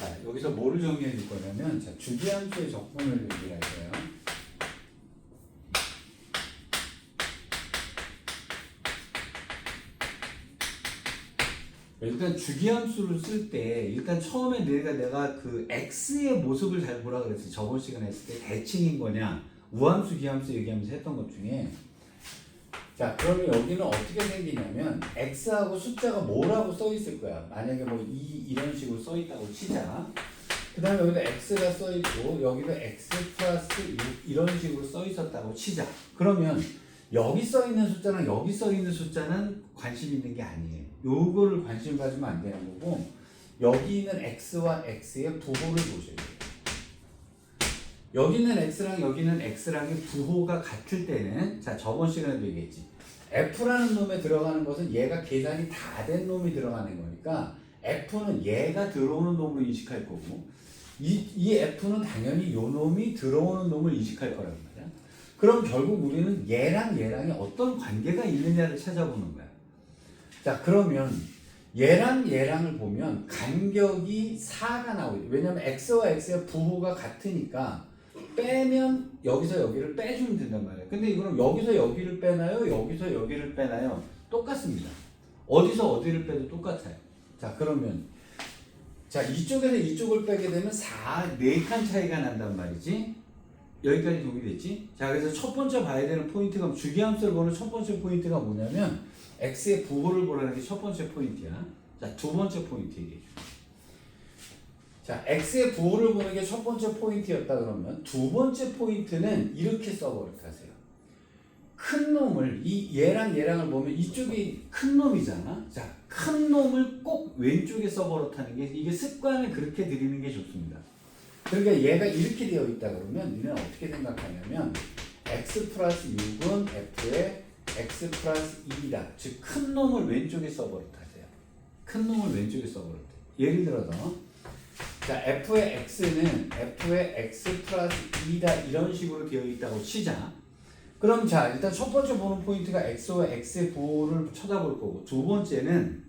자, 여기서 뭐를 정리해 줄 거냐면, 자, 주기함수의 적분을 얘기할 거예요. 일단 주기함수를 쓸 때, 일단 처음에 내가 그 x의 모습을 잘 보라 그랬어요. 저번 시간에 했을 때 대칭인 거냐, 우함수, 기함수 얘기하면서 했던 것 중에. 자, 그러면 여기는 어떻게 생기냐면 x하고 숫자가 뭐라고 써 있을 거야. 만약에 뭐 이런 식으로 써 있다고 치자. 그 다음에 여기도 x가 써 있고 여기도 x 플러스 6 이런 식으로 써 있었다고 치자. 그러면 여기 써 있는 숫자랑 여기 써 있는 숫자는 관심 있는 게 아니에요. 요거를 관심 가지면 안 되는 거고, 여기 있는 x와 x의 부호를 보셔야 돼요. 여기 있는 x랑 여기 있는 x랑의 부호가 같을 때는, 자, 저번 시간에도 얘기했지. f라는 놈에 들어가는 것은 얘가 계산이 다 된 놈이 들어가는 거니까 f는 얘가 들어오는 놈을 인식할 거고, 이 f는 당연히 요 놈이 들어오는 놈을 인식할 거란 말이야. 그럼 결국 우리는 얘랑 얘랑이 어떤 관계가 있느냐를 찾아보는 거야. 자, 그러면 얘랑 얘랑을 보면 간격이 4가 나오죠. 왜냐면 x와 x의 부호가 같으니까 빼면 여기서 여기를 빼주면 된단 말이에요. 근데 이거는 여기서 여기를 빼나요? 여기서 여기를 빼나요? 똑같습니다. 어디서 어디를 빼도 똑같아요. 자, 그러면 자, 이쪽에서 이쪽을 빼게 되면 4칸 차이가 난단 말이지. 여기까지 동의됐지? 자, 그래서 첫 번째 봐야 되는 포인트가, 주기함수를 보는 첫 번째 포인트가 뭐냐면 x의 부호를 보라는 게 첫 번째 포인트야. 자, 두 번째 포인트 얘기해 줄게. 자, x의 부호를 보는 게 첫 번째 포인트였다 그러면 두 번째 포인트는 이렇게 써버릇하세요. 큰 놈을, 얘랑 얘랑을 보면 이쪽이 큰 놈이잖아. 자, 큰 놈을 꼭 왼쪽에 써버릇하는 게, 이게 습관을 그렇게 들이는 게 좋습니다. 그러니까 얘가 이렇게 되어 있다 그러면 너는 어떻게 생각하냐면 x 플러스 6은 f의 x 플러스 2이다. 즉 큰 놈을 왼쪽에 써버릇하세요. 큰 놈을 왼쪽에 써버릇해. 예를 들어서 자, f의 x는 f의 x 플러스 2다 이런 식으로 되어 있다고 치자. 그럼 자, 일단 첫 번째 보는 포인트가 x와 x의 부호를 쳐다볼 거고, 두 번째는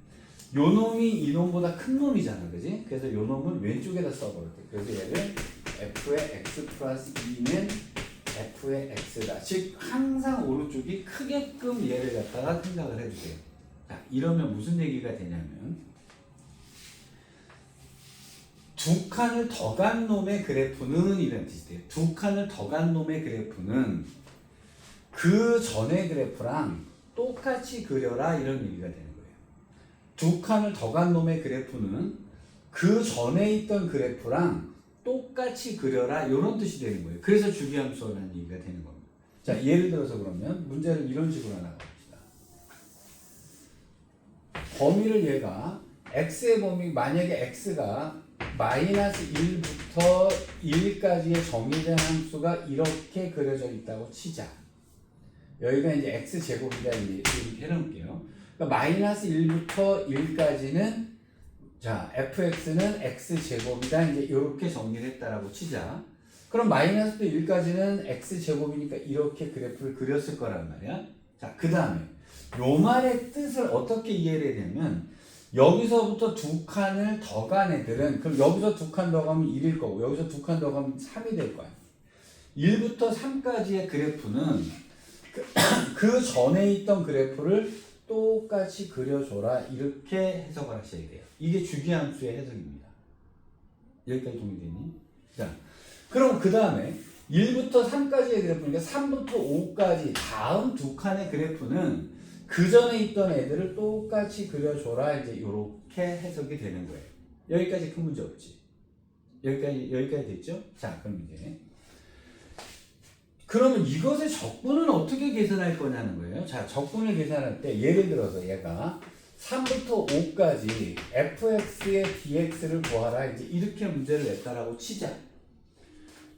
요 놈이 이 놈보다 큰 놈이잖아, 그지? 그래서 요 놈은 왼쪽에다 써버렸대. 그래서 얘를 f의 x 플러스 2는 f의 x다. 즉 항상 오른쪽이 크게끔 얘를 갖다가 생각을 해주세요. 자, 이러면 무슨 얘기가 되냐면 두 칸을 더 간 놈의 그래프는 이런 뜻이 돼요. 두 칸을 더 간 놈의 그래프는 그 전의 그래프랑 똑같이 그려라 이런 얘기가 되는 거예요. 두 칸을 더 간 놈의 그래프는 그 전에 있던 그래프랑 똑같이 그려라 이런 뜻이 되는 거예요. 그래서 주기함수라는 얘기가 되는 겁니다. 자, 예를 들어서 그러면 문제를 이런 식으로 하나 봅시다. 범위를 얘가 x의 범위, 만약에 x가 마이너스 1부터 1까지의 정의된 함수가 이렇게 그려져 있다고 치자. 여기가 이제 x제곱이다 이렇게 해놓을게요. 그러니까 마이너스 1부터 1까지는 자, fx는 x제곱이다 이제 이렇게 정리를 했다라고 치자. 그럼 마이너스 1까지는 x제곱이니까 이렇게 그래프를 그렸을 거란 말이야. 자, 그 다음에 요 말의 뜻을 어떻게 이해를 해야 되냐면 여기서부터 두 칸을 더 간 애들은, 그럼 여기서 두 칸 더 가면 1일 거고 여기서 두 칸 더 가면 3이 될 거야. 1부터 3까지의 그래프는 그 전에 있던 그래프를 똑같이 그려줘라 이렇게 해석을 하셔야 돼요. 이게 주기함수의 해석입니다. 여기까지 동의되니? 자, 그럼 그 다음에 1부터 3까지의 그래프니까 3부터 5까지 다음 두 칸의 그래프는 그 전에 있던 애들을 똑같이 그려줘라 이제 이렇게 해석이 되는 거예요. 여기까지 큰 문제 없지? 여기까지 됐죠? 자, 그럼 이제 그러면 이것의 적분은 어떻게 계산할 거냐는 거예요. 자, 적분을 계산할 때 예를 들어서 얘가 3부터 5까지 fx의 dx를 구하라 이제 이렇게 문제를 냈다라고 치자.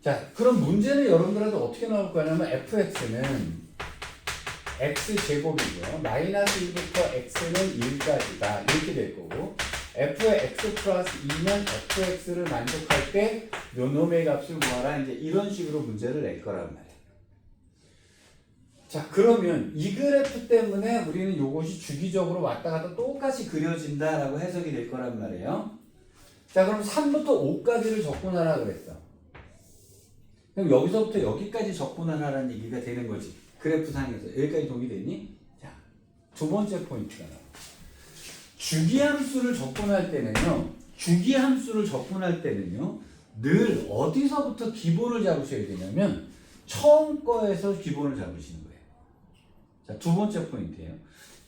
자, 그럼 문제는 여러분들한테 어떻게 나올 거냐면 fx는 x제곱이고요. 마이너스 1부터 x는 1까지다 이렇게 될 거고, f의 x 플러스 2는 fx를 만족할 때 요 놈의 값을 구하라 이제 이런 식으로 문제를 낼 거란 말이에요. 자, 그러면 이 그래프 때문에 우리는 이것이 주기적으로 왔다 갔다 똑같이 그려진다라고 해석이 될 거란 말이에요. 자, 그럼 3부터 5까지를 적분하라 그랬어. 그럼 여기서부터 여기까지 적분하라는 얘기가 되는 거지. 그래프상에서. 여기까지 동의되니? 자, 두 번째 포인트가 나와. 주기함수를 적분할 때는요, 늘 어디서부터 기본을 잡으셔야 되냐면, 처음 거에서 기본을 잡으시는 거예요. 자, 두 번째 포인트예요.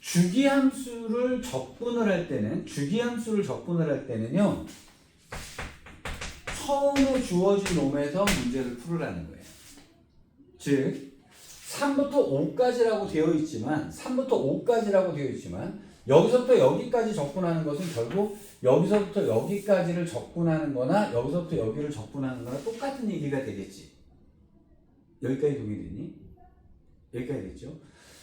주기함수를 적분을 할 때는요, 처음에 주어진 놈에서 문제를 풀으라는 거예요. 즉, 3부터 5까지라고 되어 있지만, 여기서부터 여기까지 적분하는 것은 결국 여기서부터 여기까지를 적분하는 거나, 여기서부터 여기를 적분하는 거나 똑같은 얘기가 되겠지. 여기까지 동의되니? 여기까지 됐죠?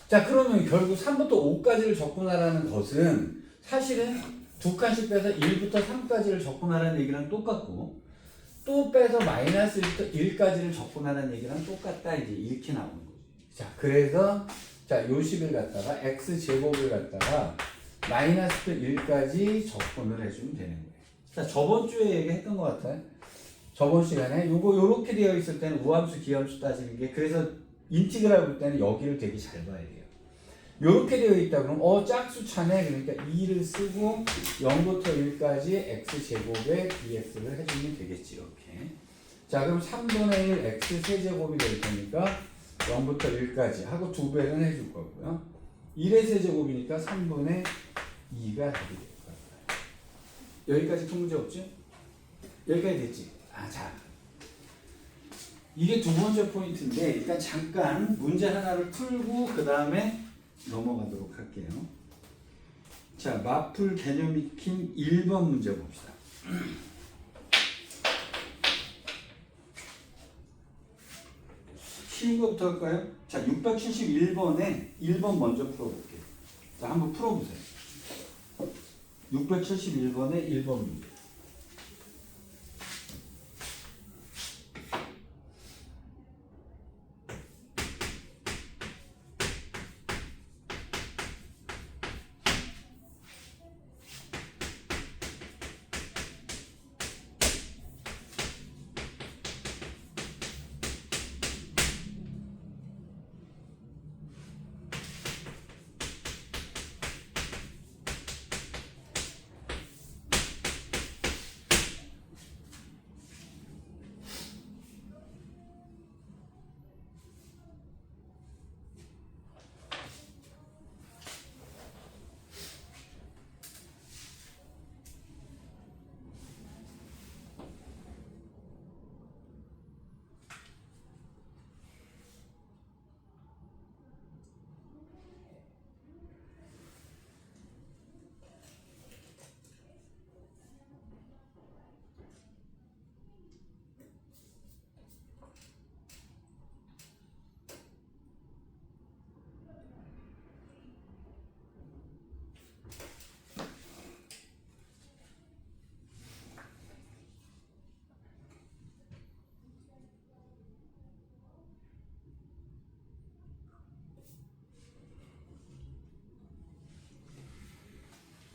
자, 그러면 결국 3부터 5까지를 적분하라는 것은 사실은 두 칸씩 빼서 1부터 3까지를 적분하라는 얘기랑 똑같고, 또 빼서 마이너스 1부터 1까지를 적분하라는 얘기랑 똑같다. 이제 이렇게 나오는 거지. 자, 그래서 자, 요 식을 갖다가 x제곱을 갖다가 마이너스 1까지 적분을 해주면 되는 거예요. 자, 저번 주에 얘기했던 것 같아요. 저번 시간에 요렇게 되어 있을 때는 우함수, 기함수 따지는 게, 그래서 인티그랄 볼 때는 여기를 되게 잘 봐야 돼요. 요렇게 되어 있다 그러면 짝수 차네. 그러니까 2를 쓰고 0부터 1까지 x제곱에 dx를 해주면 되겠지. 이렇게. 자, 그럼 3분의 1 x 세제곱이 될 테니까 0부터 1까지 하고 2배는 해줄 거고요. 1의 세제곱이니까 3분의 2가 답이 될 거예요. 여기까지 큰 문제 없죠? 여기까지 됐지? 자. 이게 두 번째 포인트인데, 일단 잠깐 문제 하나를 풀고 그 다음에 넘어가도록 할게요. 자, 마풀 개념 익힌 1번 문제 봅시다. 쉬운 거부터 할까요? 자, 671번에 1번 먼저 풀어볼게요. 자, 한번 풀어보세요. 671번에 1번 문제.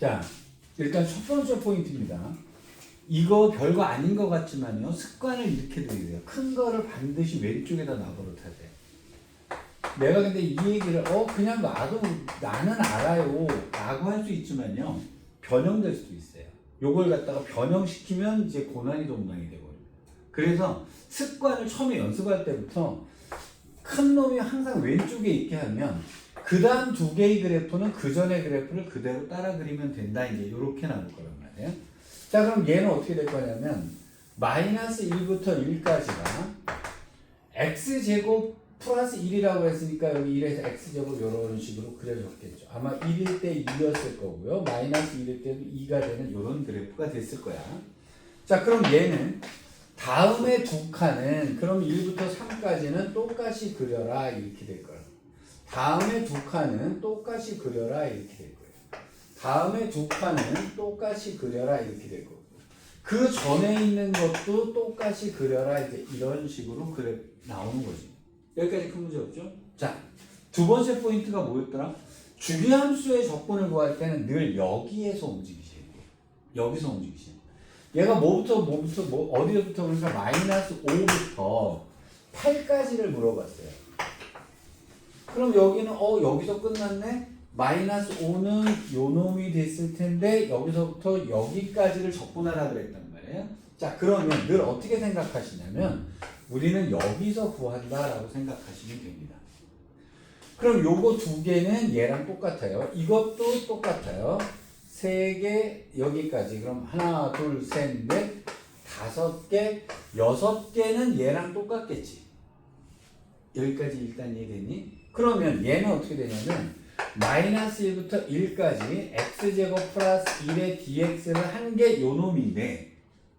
자, 일단 첫 번째 포인트입니다. 이거 별거 아닌 것 같지만요, 습관을 이렇게 들여야 돼요. 큰 거를 반드시 왼쪽에다 놔버릇하세요. 내가 근데 이 얘기를 그냥 놔도 나는 알아요 라고 할 수 있지만요, 변형될 수도 있어요. 요걸 갖다가 변형시키면 이제 고난이도 문항이 되거든요. 그래서 습관을 처음에 연습할 때부터 큰 놈이 항상 왼쪽에 있게 하면 그 다음 두 개의 그래프는 그 전의 그래프를 그대로 따라 그리면 된다. 이제 이렇게 나올 거란 말이에요. 자, 그럼 얘는 어떻게 될 거냐면 마이너스 1부터 1까지가 x제곱 플러스 1이라고 했으니까 여기 1에서 x제곱 이런 식으로 그려졌겠죠. 아마 1일 때 2였을 거고요. 마이너스 1일 때도 2가 되는 이런 그래프가 됐을 거야. 자, 그럼 얘는 다음에 두 칸은 그럼 1부터 3까지는 똑같이 그려라 이렇게 될 거야. 다음에 두 칸은 똑같이 그려라 이렇게 될 거예요. 다음에 두 칸은 똑같이 그려라 이렇게 될 거고, 그 전에 있는 것도 똑같이 그려라 이제 이런 식으로 그래 나오는 거지. 여기까지 큰 문제 없죠? 자, 두 번째 포인트가 뭐였더라? 주기함수의 적분을 구할 때는 늘 여기에서 움직이셔야 돼요. 여기서 움직이셔야 돼요. 얘가 어디서부터 그러니까 마이너스 5부터 8까지를 물어봤어요. 그럼 여기는 여기서 끝났네? 마이너스 5는 요 놈이 됐을 텐데 여기서부터 여기까지를 적분하라 그랬단 말이에요. 자, 그러면 늘 어떻게 생각하시냐면 우리는 여기서 구한다라고 생각하시면 됩니다. 그럼 요거 두 개는 얘랑 똑같아요. 이것도 똑같아요. 3개 여기까지. 그럼 하나, 둘, 셋, 넷, 5개, 6개는 얘랑 똑같겠지. 여기까지 일단 이해되니? 그러면 얘는 어떻게 되냐면 마이너스 1부터 1까지 x제곱 플러스 1의 dx를 한 게 요 놈인데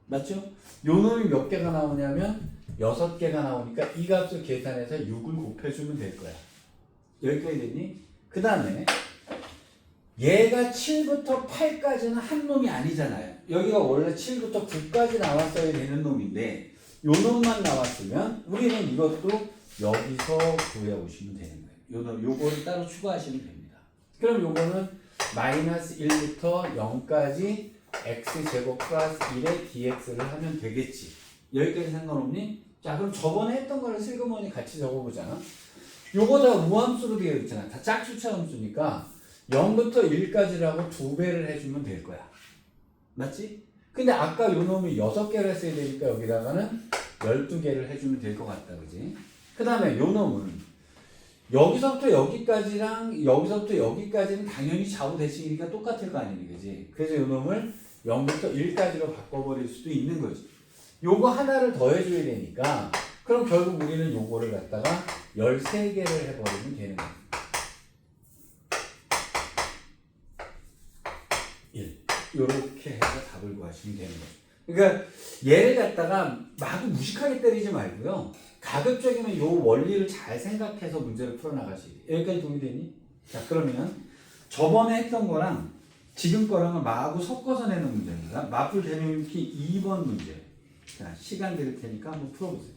맞죠? 요 놈이 몇 개가 나오냐면 6개가 나오니까 이 값을 계산해서 6을 곱해주면 될 거야. 여기까지 됐니? 그 다음에 얘가 7부터 8까지는 한 놈이 아니잖아요. 여기가 원래 7부터 9까지 나왔어야 되는 놈인데 요 놈만 나왔으면 우리는 이것도 여기서 구해오시면 되는 거예요. 요거를 따로 추가하시면 됩니다. 그럼 요거는 마이너스 1부터 0까지 x제곱 플러스 1의 dx를 하면 되겠지. 여기까지 상관없니? 자, 그럼 저번에 했던 거를 슬그머니 같이 적어보자. 요거 다 우함수로 되어 있잖아. 다 짝수차 함수니까 0부터 1까지라고 2배를 해주면 될 거야. 맞지? 근데 아까 요 놈이 6개를 했어야 되니까 여기다가는 12개를 해주면 될 것 같다. 그지? 그 다음에 요 놈은 여기서부터 여기까지랑 여기서부터 여기까지는 당연히 좌우 대칭이니까 똑같을 거 아니니, 그지? 그래서 요 놈을 0부터 1까지로 바꿔버릴 수도 있는 거지. 요거 하나를 더해줘야 되니까 그럼 결국 우리는 요거를 갖다가 13개를 해버리면 되는 거야. 1. 요렇게 해서 답을 구하시면 되는 거죠. 그러니까 얘를 갖다가 마구 무식하게 때리지 말고요. 가급적이면 요 원리를 잘 생각해서 문제를 풀어나가시기. 여기까지 동의되니? 자, 그러면 저번에 했던 거랑 지금 거랑은 마구 섞어서 내는 문제입니다. 마풀 대명키 2번 문제. 자, 시간 드릴 테니까 한번 풀어보세요.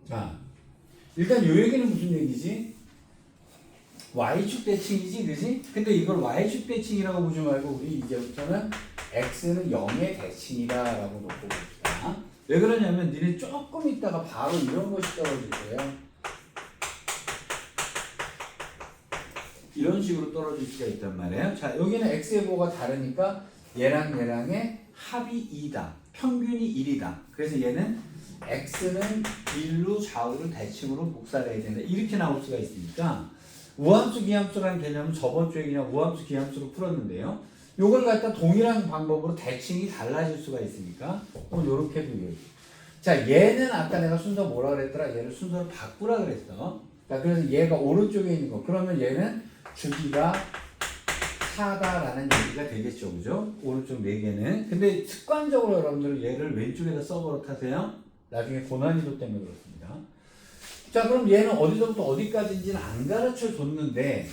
자, 일단 요 얘기는 무슨 얘기지? y축 대칭이지, 그지? 근데 이걸 y축 대칭이라고 보지 말고 우리 이제부터는 x는 0의 대칭이다라고 놓고 봅시다. 왜 그러냐면 니네 조금 있다가 바로 이런 것이 떨어질 거예요. 이런 식으로 떨어질 수가 있단 말이에요. 자, 여기는 x의 부호가 다르니까 얘랑 얘랑의 합이 2다. 평균이 1이다. 그래서 얘는 x는 1루 좌우를 대칭으로 복사를 해야 된다. 이렇게 나올 수가 있으니까 우함수 기함수라는 개념은 저번 주에 그냥 우함수 기함수로 풀었는데요. 요걸 갖다 동일한 방법으로 대칭이 달라질 수가 있으니까 요렇게 두고. 자, 얘는 아까 내가 순서 뭐라 그랬더라? 얘를 순서를 바꾸라 그랬어. 자, 그래서 얘가 오른쪽에 있는 거. 그러면 얘는 주기가 4다라는 얘기가 되겠죠. 그죠? 오른쪽 4개는. 근데 습관적으로 여러분들은 얘를 왼쪽에다 써버릇하세요. 나중에 고난이도 때문에 그렇습니다. 자, 그럼 얘는 어디서부터 어디까지인지는 안 가르쳐 줬는데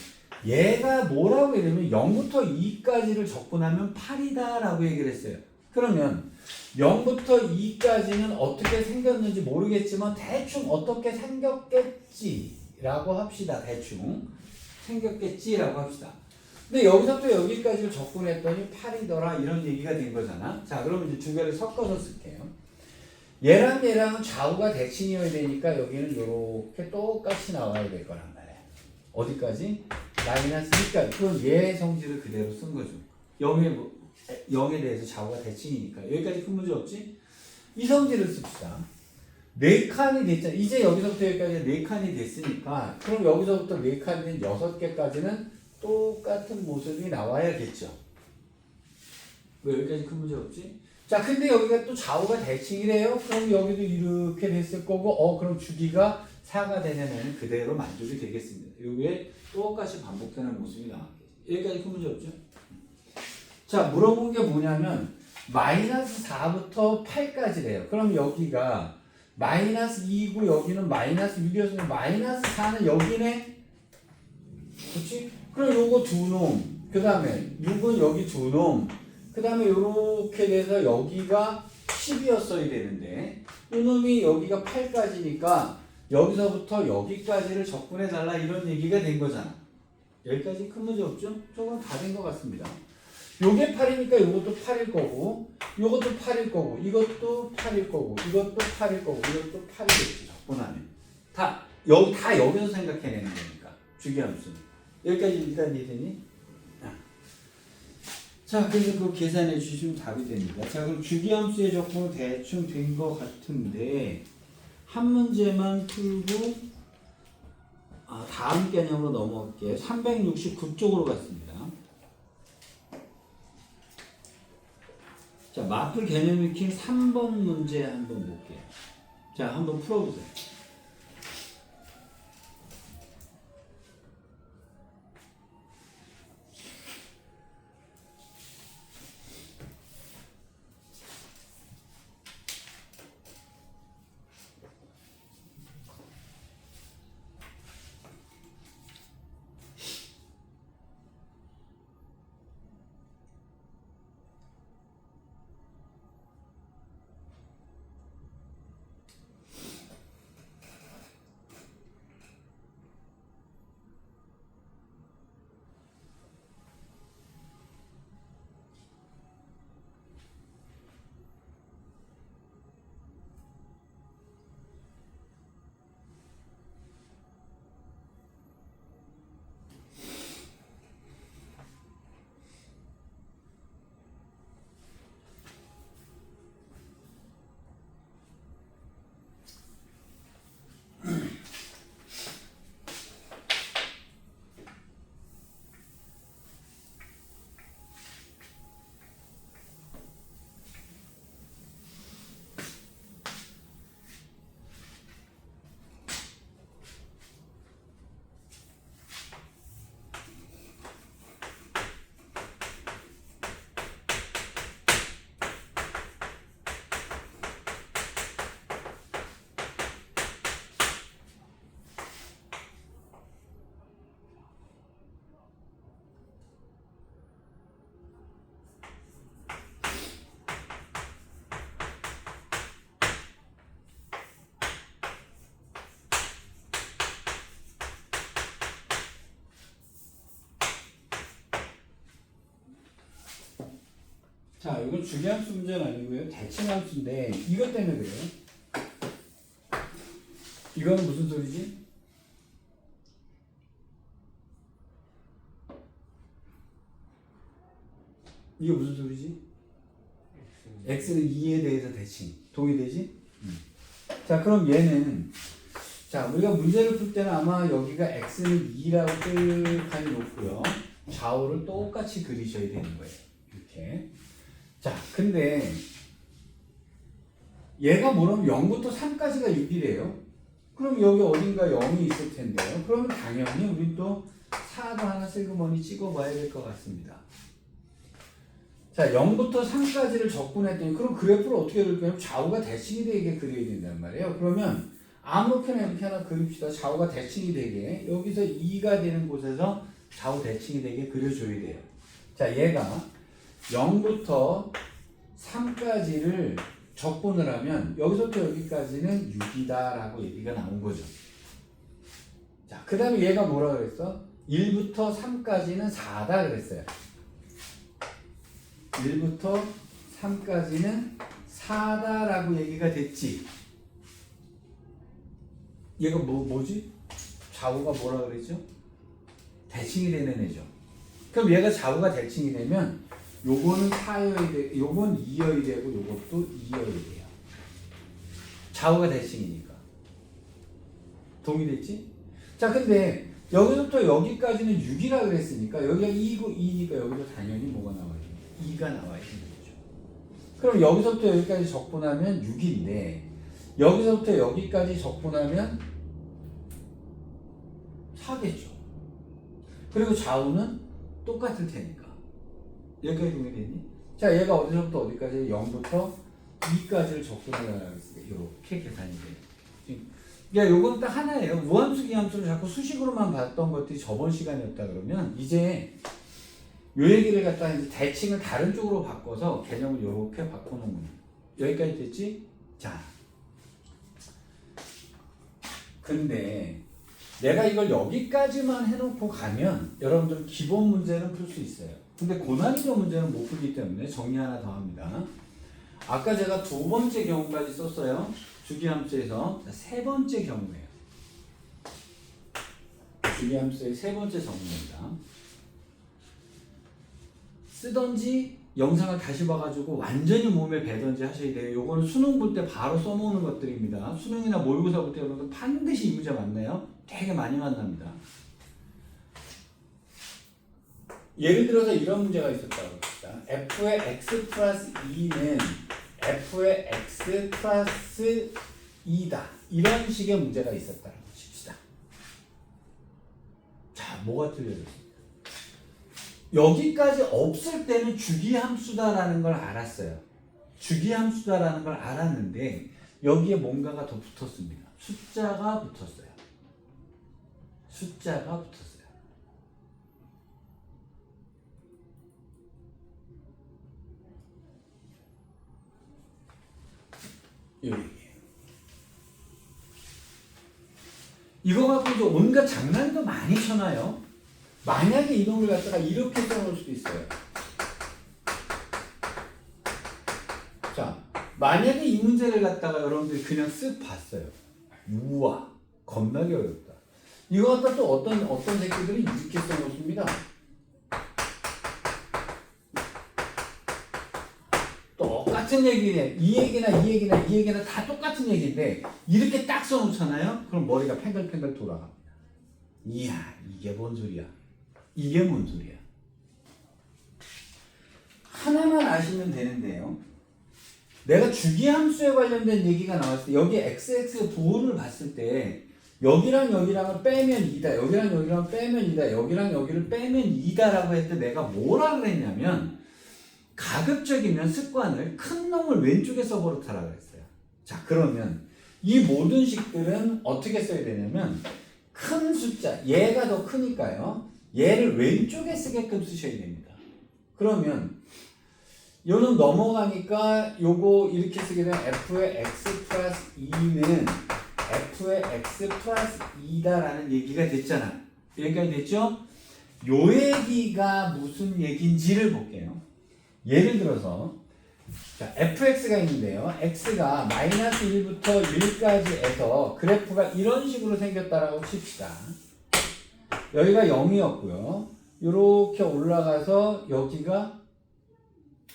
얘가 뭐라고 얘기하면 0부터 2까지를 적분하면 8이다 라고 얘기를 했어요. 그러면 0부터 2까지는 어떻게 생겼는지 모르겠지만 대충 어떻게 생겼겠지 라고 합시다. 대충 생겼겠지라고 합시다. 근데 여기서부터 여기까지를 적분했더니 8이더라 이런 얘기가 된 거잖아. 자, 그러면 이제 두 개를 섞어서 쓸게요. 얘랑 얘랑은 좌우가 대칭이어야 되니까 여기는 이렇게 똑같이 나와야 될 거란 말이야. 어디까지? 마이너스 2까지. 그럼 얘의 성질을 그대로 쓴 거죠. 0에 대해서 좌우가 대칭이니까. 여기까지 큰 문제 없지? 이 성질을 씁시다. 4칸이 됐잖아. 이제 여기서부터 여기까지 4칸이 됐으니까 그럼 여기서부터 4칸이 된 6개까지는 똑같은 모습이 나와야겠죠. 왜 여기까지 큰 문제 없지? 자, 근데 여기가 또 좌우가 대칭이래요. 그럼 여기도 이렇게 됐을 거고, 그럼 주기가 4가 되려면 그대로 만족이 되겠습니다. 여기에 똑같이 반복되는 모습이 나왔겠죠. 여기까지 큰 문제 없죠? 자, 물어본 게 뭐냐면, 마이너스 4부터 8까지래요. 그럼 여기가 마이너스 2고 여기는 마이너스 6이었으면 마이너스 4는 여기네? 그렇지? 그럼 요거 두 놈, 그 다음에 6은 여기 두 놈, 그 다음에 요렇게 돼서 여기가 10이었어야 되는데 이놈이 여기가 8까지니까 여기서부터 여기까지를 적분해달라 이런 얘기가 된 거잖아. 여기까지 큰 문제 없죠? 저건 다 된 것 같습니다. 요게 8이니까 요것도 8일 거고 요것도 8일 거고 이것도 8일 거고 이것도 8일 거고 이것도 8이겠지. 적분하면 다 여기서 생각해내는 거니까 주기함수. 여기까지 일단 이해되니? 자, 그래서 그거 계산해 주시면 답이 됩니다. 자, 그럼 주기함수의 적분은 대충 된 것 같은데 한 문제만 풀고 다음 개념으로 넘어갈게요. 369쪽으로 갔습니다. 자, 마플 개념 익힌 3번 문제 한번 볼게요. 자, 한번 풀어보세요. 자, 이건 주기함수 문제는 아니고요. 대칭함수인데 이것 때문에 그래요. 이거는 무슨 소리지? 이거 무슨 소리지? x는 2에 대해서 대칭. 동의되지? 자, 그럼 얘는 자, 우리가 문제를 풀 때는 아마 여기가 x는 2라고 끝칸이 놓고요. 좌우를 똑같이 그리셔야 되는 거예요. 이렇게. 자, 근데 얘가 뭐냐면 0부터 3까지가 6이래요. 그럼 여기 어딘가 0이 있을 텐데요. 그러면 당연히 우리 또 4도 하나 슬그머니 찍어봐야 될 것 같습니다. 자, 0부터 3까지를 적분했더니 그럼 그래프를 어떻게 그릴까요? 좌우가 대칭이 되게 그려야 된단 말이에요. 그러면 아무렇게나 이렇게 하나 그립시다. 좌우가 대칭이 되게 여기서 2가 되는 곳에서 좌우 대칭이 되게 그려줘야 돼요. 자, 얘가 0부터 3까지를 적분을 하면 여기서부터 여기까지는 6이다 라고 얘기가 나온 거죠. 자, 그 다음에 얘가 뭐라 그랬어? 1부터 3까지는 4다 그랬어요. 1부터 3까지는 4다라고 얘기가 됐지. 얘가 뭐지? 좌우가 뭐라 그랬죠? 대칭이 되는 애죠. 그럼 얘가 좌우가 대칭이 되면 요거는 4여이 되고 요건 2여이 되고 요것도 2여이 돼요. 좌우가 대칭이니까. 동의됐지? 자, 근데 여기서부터 여기까지는 6이라 그랬으니까 여기가 2고 2니까 여기서 당연히 뭐가 나와야 돼? 2가 나와야 되는 거죠. 그럼 여기서부터 여기까지 적분하면 6인데 여기서부터 여기까지 적분하면 4겠죠. 그리고 좌우는 똑같을 테니까. 여기까지 동의됐니? 자, 얘가 어디서부터 어디까지? 0부터 2까지를 적분하려고 했으니까 이렇게 계산이 돼요. 야, 요건 딱 하나예요. 무함수, 기함수를 자꾸 수식으로만 봤던 것들이 저번 시간이었다 그러면 이제 요 얘기를 갖다가 이제 대칭을 다른 쪽으로 바꿔서 개념을 이렇게 바꿔놓은 거예요. 여기까지 됐지? 자, 근데 내가 이걸 여기까지만 해놓고 가면 여러분들은 기본 문제는 풀 수 있어요. 근데 고난이도 문제는 못 풀기 때문에 정리 하나 더 합니다. 아까 제가 두 번째 경우까지 썼어요. 주기함수에서 세 번째 경우예요. 주기함수의 세 번째 정리입니다. 쓰던지 영상을 다시 봐가지고 완전히 몸에 배던지 하셔야 돼요. 요거는 수능 볼 때 바로 써놓는 것들입니다. 수능이나 모의고사 볼 때 여러분 반드시 이 문제 만나요. 되게 많이 만납니다. 예를 들어서 이런 문제가 있었다고 합시다. f의 x 플러스 2는 f의 x 플러스 2다. 이런 식의 문제가 있었다고 칩시다. 자, 뭐가 틀려졌습니까? 여기까지 없을 때는 주기함수다라는 걸 알았어요. 주기함수다라는 걸 알았는데 여기에 뭔가가 더 붙었습니다. 숫자가 붙었어요. 숫자가 붙었어요. 여기. 이거 갖고 이제 온갖 장난도 많이 쳐놔요. 만약에 이놈을 갖다가 이렇게 써놓을 수도 있어요. 자, 만약에 이 문제를 갖다가 여러분들이 그냥 쓱 봤어요. 우와, 겁나게 어렵다. 이거 갖다 또 어떤 새끼들이 이렇게 써놓습니다. 똑같은 얘기네. 이 얘기나 다 똑같은 얘기인데 이렇게 딱 써놓잖아요. 그럼 머리가 팽글팽글 돌아갑니다. 이야, 이게 뭔 소리야? 이게 뭔 소리야? 하나만 아시면 되는데요. 내가 주기함수에 관련된 얘기가 나왔을 때 여기 xx 부호를 봤을 때 여기랑 여기랑을 빼면 2다. 여기랑 여기랑 빼면 2다. 여기랑 여기를 빼면 2다라고 했을 때 내가 뭐라 그랬냐면 가급적이면 습관을 큰 놈을 왼쪽에 써버릇하라 그랬어요. 자, 그러면 이 모든 식들은 어떻게 써야 되냐면 큰 숫자, 얘가 더 크니까요. 얘를 왼쪽에 쓰게끔 쓰셔야 됩니다. 그러면 요는 넘어가니까 요거 이렇게 쓰게 되면 f의 x 플러스 2는 f의 x 플러스 2다라는 얘기가 됐잖아. 여기까지 됐죠? 요 얘기가 무슨 얘기인지를 볼게요. 예를 들어서 자, fx가 있는데요. x가 마이너스 1부터 1까지 해서 그래프가 이런 식으로 생겼다라고 칩시다. 여기가 0이었고요. 이렇게 올라가서 여기가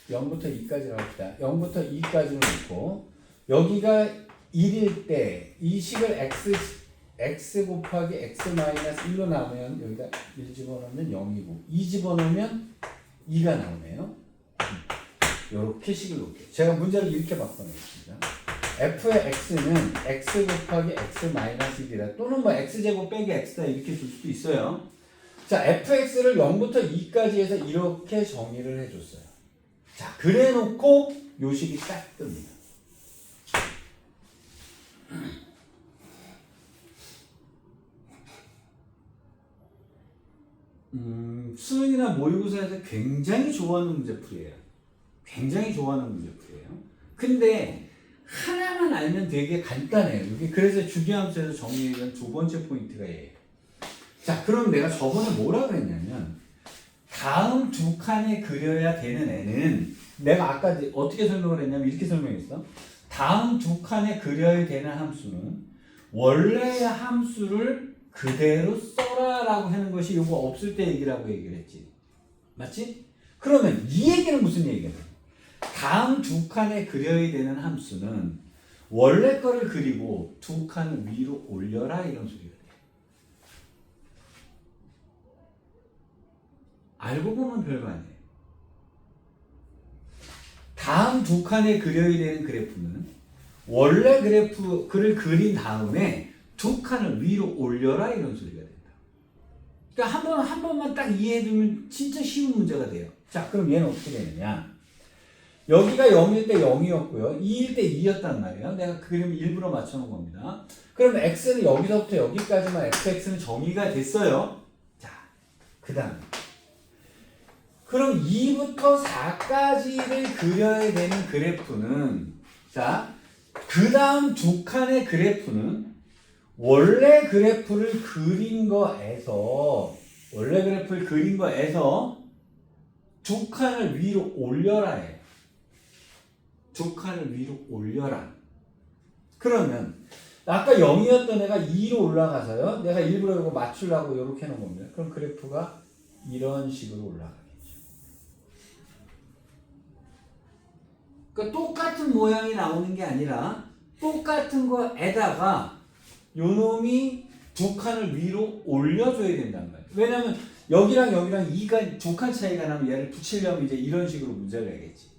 0부터 2까지라고 합시다. 0부터 2까지는 놓고 여기가 1일 때 이 식을 x 곱하기 x 마이너스 1로 나오면 여기다 1 집어넣으면 0이고 2 집어넣으면 2가 나오네요. 이렇게 식을 놓을게요. 제가 문제를 이렇게 바꿔놓습니다. f의 x는 x 곱하기 x 마이너스 1이다. 또는 뭐 x제곱 빼기 x다 이렇게 줄 수도 있어요. 자, fx를 0부터 2까지 해서 이렇게 정의를 해줬어요. 자, 그래 놓고 요 식이 딱 뜹니다. 수능이나 모의고사에서 굉장히 좋아하는 문제풀이에요. 굉장히 좋아하는 문제풀이에요. 근데 하나만 알면 되게 간단해요. 여기 그래서 주기함수에서 정리한 두 번째 포인트가 얘예요. 자, 그럼 내가 저번에 뭐라 그랬냐면 다음 두 칸에 그려야 되는 애는 내가 아까 어떻게 설명을 했냐면 이렇게 설명했어. 다음 두 칸에 그려야 되는 함수는 원래의 함수를 그대로 써라라고 하는 것이 요거 없을 때 얘기라고 얘기를 했지. 맞지? 그러면 이 얘기는 무슨 얘기야? 다음 두 칸에 그려야 되는 함수는 원래 거를 그리고 두 칸을 위로 올려라 이런 소리가 돼. 알고 보면 별거 아니에요. 다음 두 칸에 그려야 되는 그래프는 원래 그래프를 그린 다음에 두 칸을 위로 올려라 이런 소리가 된다. 그러니까 한 번만 딱 이해해두면 진짜 쉬운 문제가 돼요. 자, 그럼 얘는 어떻게 되느냐? 여기가 0일 때 0이었고요. 2일 때 2였단 말이에요. 내가 그 그림 일부러 맞춰놓은 겁니다. 그럼 x는 여기서부터 여기까지만 fx는 정의가 됐어요. 자, 그 다음 그럼 2부터 4까지를 그려야 되는 그래프는 자, 그 다음 두 칸의 그래프는 원래 그래프를 그린 거에서 두 칸을 위로 올려라 해. 두 칸을 위로 올려라. 그러면 아까 0이었던 애가 2로 올라가서요. 내가 일부러 이거 맞추려고 이렇게 해놓은 겁니다. 그럼 그래프가 이런 식으로 올라가겠죠. 그러니까 똑같은 모양이 나오는 게 아니라 똑같은 거에다가 요놈이 두 칸을 위로 올려줘야 된단 말이에요. 왜냐면 여기랑 여기랑 2가 두 칸 차이가 나면 얘를 붙이려면 이제 이런 식으로 문제를 내겠지.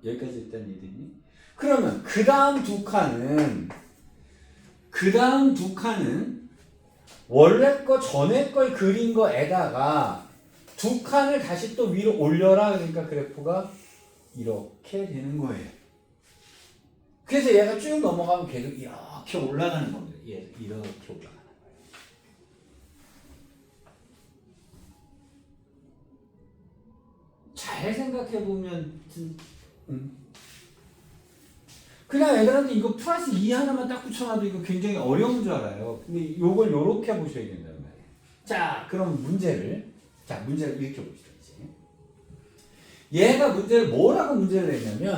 여기까지 일단 이해됐니? 그러면 그 다음 두 칸은 원래 거 전에 걸 그린 거에다가 두 칸을 다시 또 위로 올려라. 그러니까 그래프가 이렇게 되는 거예요. 그래서 얘가 쭉 넘어가면 계속 이렇게 올라가는 겁니다. 얘 이렇게 올라가는 거예요. 잘 생각해 보면 그냥 애들한테 이거 플러스 2 하나만 딱 붙여놔도 이거 굉장히 어려운 줄 알아요. 근데 이걸 이렇게 보셔야 된다는 말이에요. 자, 그럼 문제를 이렇게 봅시다. 얘가 뭐라고 문제를 냈냐면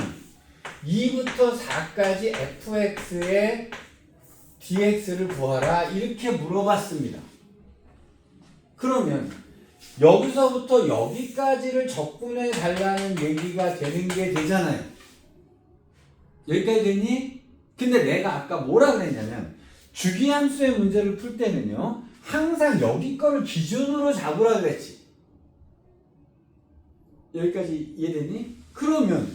2부터 4까지 fx의 dx를 구하라 이렇게 물어봤습니다. 그러면 여기서부터 여기까지를 적분해 달라는 얘기가 되는 게 되잖아요. 여기까지 됐니? 근데 내가 아까 뭐라 그랬냐면 주기함수의 문제를 풀 때는요 항상 여기 거를 기준으로 잡으라 그랬지. 여기까지 이해됐니? 그러면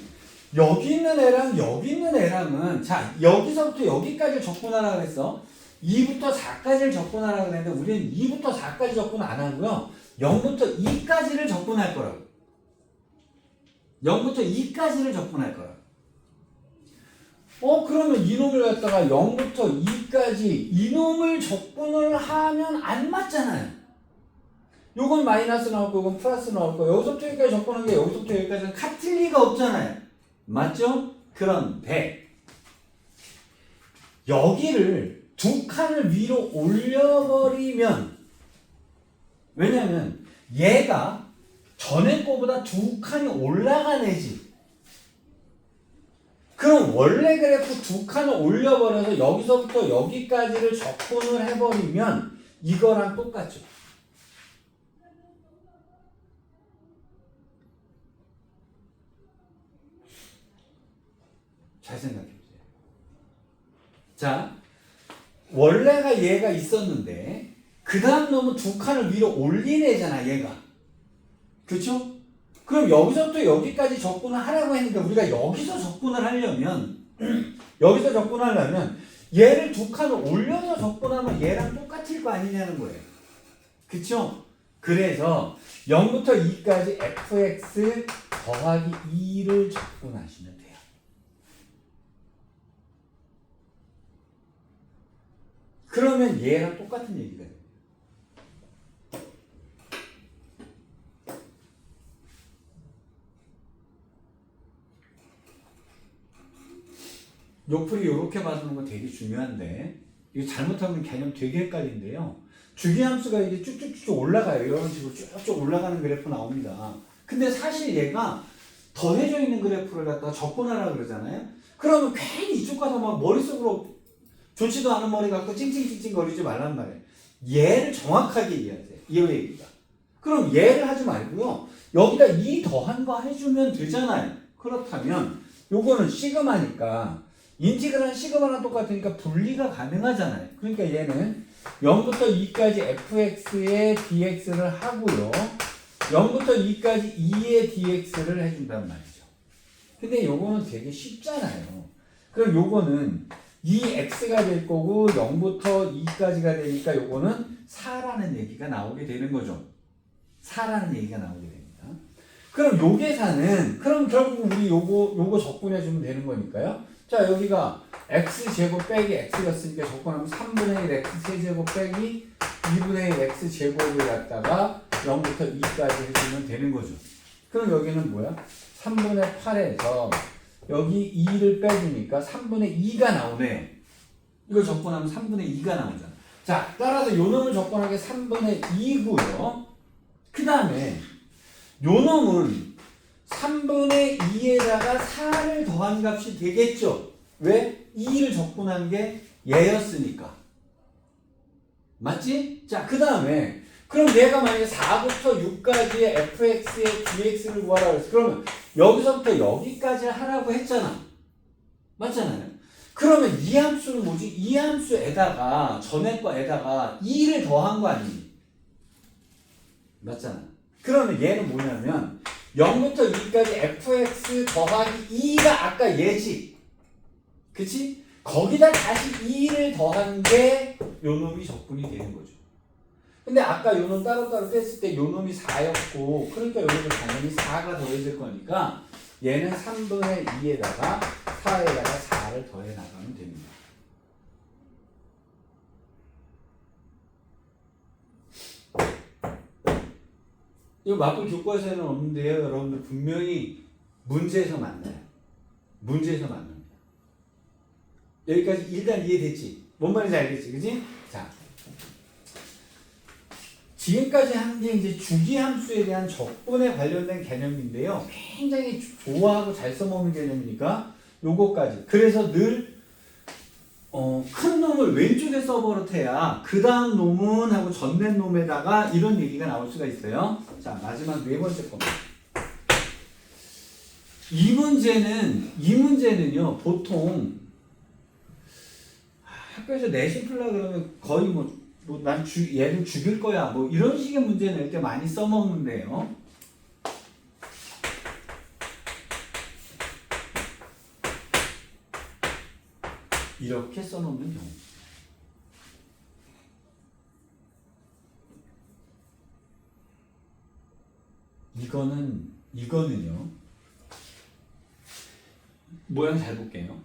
여기 있는 애랑 여기 있는 애랑은 자 여기서부터 여기까지 적분하라 그랬어. 2부터 4까지를 적분하라 그랬는데 우리는 2부터 4까지 적분 안 하고요 0부터 2까지를 적분할 거라고. 0부터 2까지를 적분할 거라고. 그러면 이놈을 갖다가 0부터 2까지 이놈을 적분을 하면 안 맞잖아요. 요건 마이너스 나올 거, 요건 플러스 나올 거. 여기서부터 여기까지 적분한 게 여기서부터 여기까지는 같을 리가 없잖아요. 맞죠? 그런데 여기를 두 칸을 위로 올려버리면 왜냐면 얘가 전에 거보다 두 칸이 올라간 애지. 그럼 원래 그래프 두 칸을 올려버려서 여기서부터 여기까지를 적분을 해버리면 이거랑 똑같죠. 잘 생각해보세요. 자, 원래가 얘가 있었는데 그 다음 놈은 두 칸을 위로 올린 애잖아 얘가. 그렇죠? 그럼 여기서부터 여기까지 적분을 하라고 했는데 우리가 여기서 적분을 하려면 얘를 두 칸을 올려서 적분하면 얘랑 똑같을 거 아니냐는 거예요. 그쵸? 그래서 0부터 2까지 fx 더하기 2를 적분하시면 돼요. 그러면 얘랑 똑같은 얘기가 돼요. 요풀이 이렇게 봐주는 거 되게 중요한데 이거 잘못하면 개념 되게 헷갈린데요. 주기함수가 이게 쭉쭉쭉 올라가요. 이런 식으로 쭉쭉 올라가는 그래프 나옵니다. 근데 사실 얘가 더해져 있는 그래프를 갖다가 접근하라 그러잖아요. 그러면 괜히 이쪽 가서 막 머릿속으로 좋지도 않은 머리 갖고 찡찡찡찡 거리지 말란 말이에요. 얘를 정확하게 이해하세요. 이 얘기가. 그럼 얘를 하지 말고요. 여기다 이 더한 거 해주면 되잖아요. 그렇다면 요거는 시그마니까 인티그랄 시그마랑 똑같으니까 분리가 가능하잖아요. 그러니까 얘는 0부터 2까지 fx의 dx를 하고요. 0부터 2까지 2의 dx를 해준단 말이죠. 근데 요거는 되게 쉽잖아요. 그럼 요거는 2x가 될 거고 0부터 2까지가 되니까 요거는 4라는 얘기가 나오게 되는 거죠. 4라는 얘기가 나오게 됩니다. 그럼 요 계산은 그럼 결국 우리 요거 적분해 주면 되는 거니까요. 자, 여기가 x제곱 빼기 x였으니까 적분하면 3분의 1 x제곱 빼기 2분의 1 x제곱을 갖다가 0부터 2까지 해주면 되는 거죠. 그럼 여기는 뭐야? 3분의 8에서 여기 2를 빼주니까 3분의 2가 나오네요. 이걸 적분하면 3분의 2가 나오잖아. 자, 따라서 요 놈을 적분하게 3분의 2고요. 그 다음에 요 놈은 3분의 2에다가 4를 더한 값이 되겠죠. 왜? 2를 적분한 게 얘였으니까. 맞지? 자, 그 다음에 그럼 얘가 만약에 4부터 6까지의 fx의 dx를 구하라고 했어. 그러면 여기서부터 여기까지 하라고 했잖아. 맞잖아요. 그러면 이 함수는 뭐지? 이 함수에다가 전에 거에다가 2를 더한 거 아니니? 맞잖아. 그러면 얘는 뭐냐면 0부터 2까지 fx 더하기 2가 아까 얘지. 그치? 거기다 다시 2를 더한 게 요 놈이 적분이 되는 거죠. 근데 아까 요 놈 따로따로 뺐을 때 요 놈이 4였고 그러니까 여기도 당연히 4가 더해질 거니까 얘는 3분의 2에다가 4에다가 4를 더해 나가면 됩니다. 이거 마플 교과서에는 없는데요. 여러분들 분명히 문제에서 만나요. 문제에서 만납니다. 여기까지 일단 이해됐지? 뭔 말인지 알겠지? 그치? 자, 지금까지 한 게 이제 주기함수에 대한 적분에 관련된 개념인데요. 굉장히 좋아하고 잘 써먹는 개념이니까 요거까지. 그래서 늘 큰 놈을 왼쪽에 써버릇해야 그 다음 놈은 하고 전된 놈에다가 이런 얘기가 나올 수가 있어요. 자, 마지막 네 번째 겁니다. 이 문제는요, 보통 학교에서 내신 풀라 그러면 거의 난 얘를 죽일 거야. 뭐 이런 식의 문제 낼 때 많이 써먹는데요. 이렇게 써놓는 경우. 이거는요. 모양 잘 볼게요.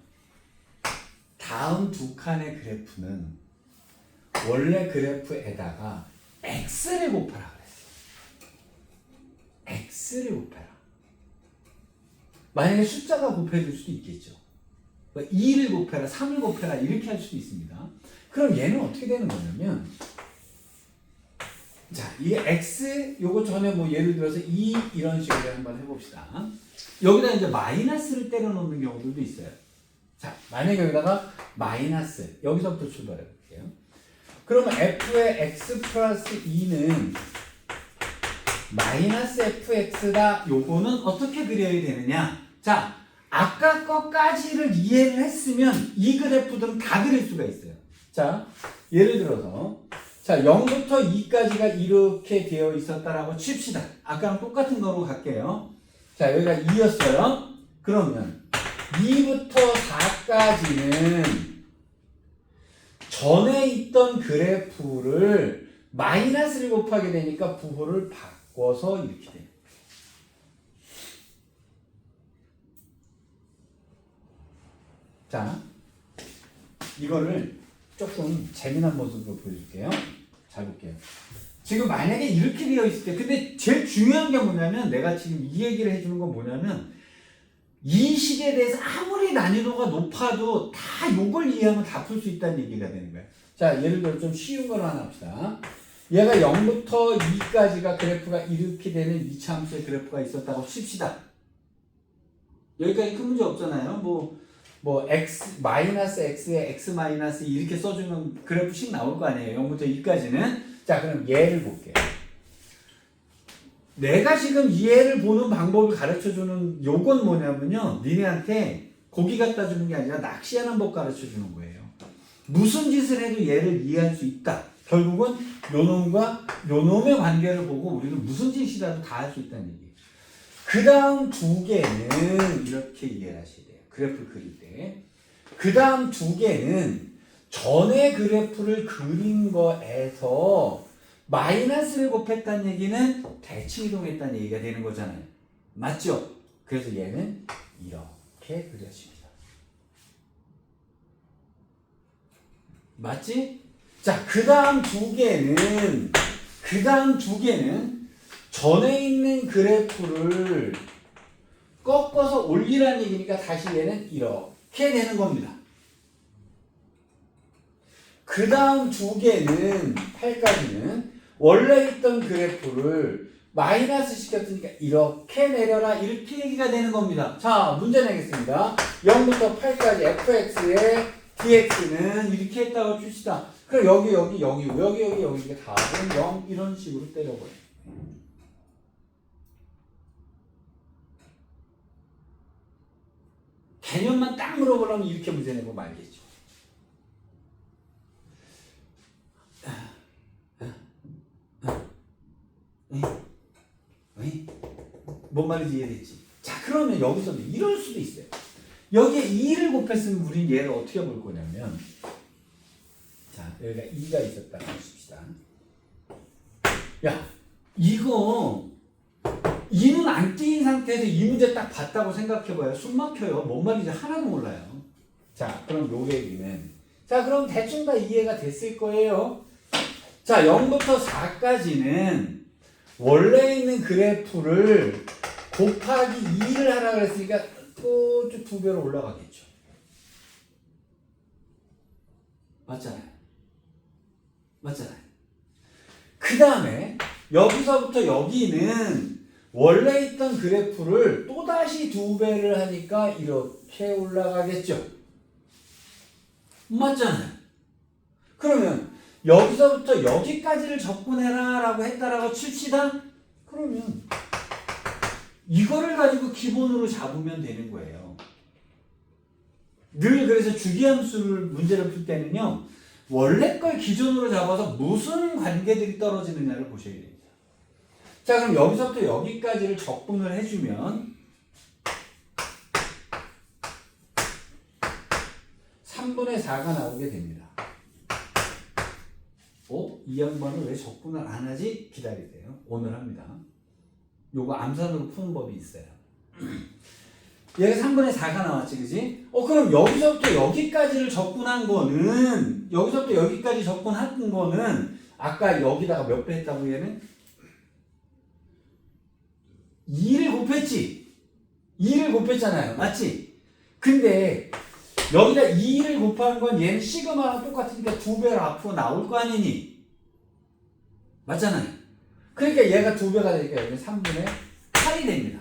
다음 두 칸의 그래프는 원래 그래프에다가 x를 곱하라 그랬어요. x를 곱해라. 만약에 숫자가 곱해질 수도 있겠죠. 2를 곱해라, 3을 곱해라 이렇게 할 수도 있습니다. 그럼 얘는 어떻게 되는 거냐면 자, 이게 x 요거 전에 뭐 예를 들어서 2 이런 식으로 한번 해봅시다. 여기다 이제 마이너스를 때려 놓는 경우들도 있어요. 자, 만약에 여기다가 마이너스 여기서부터 출발해 볼게요. 그러면 f의 x 플러스 2는 마이너스 fx다. 요거는 어떻게 그려야 되느냐? 자, 아까 거까지를 이해를 했으면 이 그래프들은 다 그릴 수가 있어요. 자, 예를 들어서 자 0부터 2까지가 이렇게 되어 있었다라고 칩시다. 아까랑 똑같은 거로 갈게요. 자, 여기가 2였어요. 그러면 2부터 4까지는 전에 있던 그래프를 마이너스를 곱하게 되니까 부호를 바꿔서 이렇게 돼요. 자, 이거를 조금 재미난 모습으로 보여줄게요. 잘 볼게요. 지금 만약에 이렇게 되어 있을 때, 근데 제일 중요한 게 뭐냐면, 내가 지금 이 얘기를 해주는 건 뭐냐면, 이 식에 대해서 아무리 난이도가 높아도 다 요걸 이해하면 다 풀 수 있다는 얘기가 되는 거예요. 자, 예를 들어 좀 쉬운 걸 하나 합시다. 얘가 0부터 2까지가 그래프가 이렇게 되는 이차함수의 그래프가 있었다고 칩시다. 여기까지 큰 문제 없잖아요. 뭐 x 마이너스 x에 x 마이너스 이렇게 써주면 그래프씩 나올 거 아니에요. 0부터 2까지는. 자, 그럼 얘를 볼게요. 내가 지금 이 애를 보는 방법을 가르쳐주는 요건 뭐냐면요. 니네한테 고기 갖다 주는 게 아니라 낚시하는 법 가르쳐주는 거예요. 무슨 짓을 해도 얘를 이해할 수 있다. 결국은 요놈과 요놈의 관계를 보고 우리는 무슨 짓이라도 다 할 수 있다는 얘기예요. 그 다음 두 개는 이렇게 이해를 하셔야 돼요. 그래프를 그릴 때. 그 다음 두 개는 전에 그래프를 그린 거에서 마이너스를 곱했다는 얘기는 대칭 이동했다는 얘기가 되는 거잖아요. 맞죠? 그래서 얘는 이렇게 그려집니다. 맞지? 자, 그 다음 두 개는 전에 있는 그래프를 꺾어서 올리라는 얘기니까 다시 얘는 이렇게 되는 겁니다. 그 다음 두 개는 8까지는 원래 있던 그래프를 마이너스 시켰으니까 이렇게 내려라 이렇게 얘기가 되는 겁니다. 자, 문제 내겠습니다. 0부터 8까지 fx의 dx는 이렇게 했다고 칩시다. 그럼 여기 0이고 여기 이게 답은 0 이런 식으로 때려버려요. 개념만 딱 물어보려면 이렇게 문제 내고 말겠죠. 뭔 말인지 이해됐지? 자, 그러면 여기서도 이럴 수도 있어요. 여기에 2를 곱했으면 우린 얘를 어떻게 볼 거냐면, 자, 여기가 2가 있었다고 하십시다. 야, 이거 2는 안 띄인 상태에서 이 문제 딱 봤다고 생각해봐요. 숨 막혀요. 뭔 말인지 하나도 몰라요. 자, 그럼 요 얘기는, 자, 그럼 대충 다 이해가 됐을 거예요. 자, 0부터 4까지는 원래 있는 그래프를 곱하기 2를 하라 그랬으니까 또 쭉 2배로 올라가겠죠. 맞잖아요. 그 다음에 여기서부터 여기는 원래 있던 그래프를 또다시 2배를 하니까 이렇게 올라가겠죠. 맞잖아요. 그러면 여기서부터 여기까지를 접근해라 라고 했다라고 칩시다. 그러면 이거를 가지고 기본으로 잡으면 되는 거예요. 늘 그래서 주기함수를 문제를 풀 때는요. 원래 걸 기준으로 잡아서 무슨 관계들이 떨어지느냐를 보셔야 됩니다. 자, 그럼 여기서부터 여기까지를 적분을 해주면 3분의 4가 나오게 됩니다. 이 양반은 왜 적분을 안 하지? 기다리세요. 오늘 합니다. 요거 암산으로 푸는 법이 있어요. 얘가 3분의 4가 나왔지, 그지? 그럼 여기서부터 여기까지를 적분한 거는, 여기서부터 여기까지 적분한 거는, 아까 여기다가 몇 배 했다고 얘는? 2를 곱했지? 2를 곱했잖아요. 맞지? 근데, 여기다 2를 곱한 건 얘는 시그마랑 똑같으니까 2배로 앞으로 나올 거 아니니? 맞잖아요. 그러니까 얘가 2배가 되니까 여기는 3분의 8이 됩니다.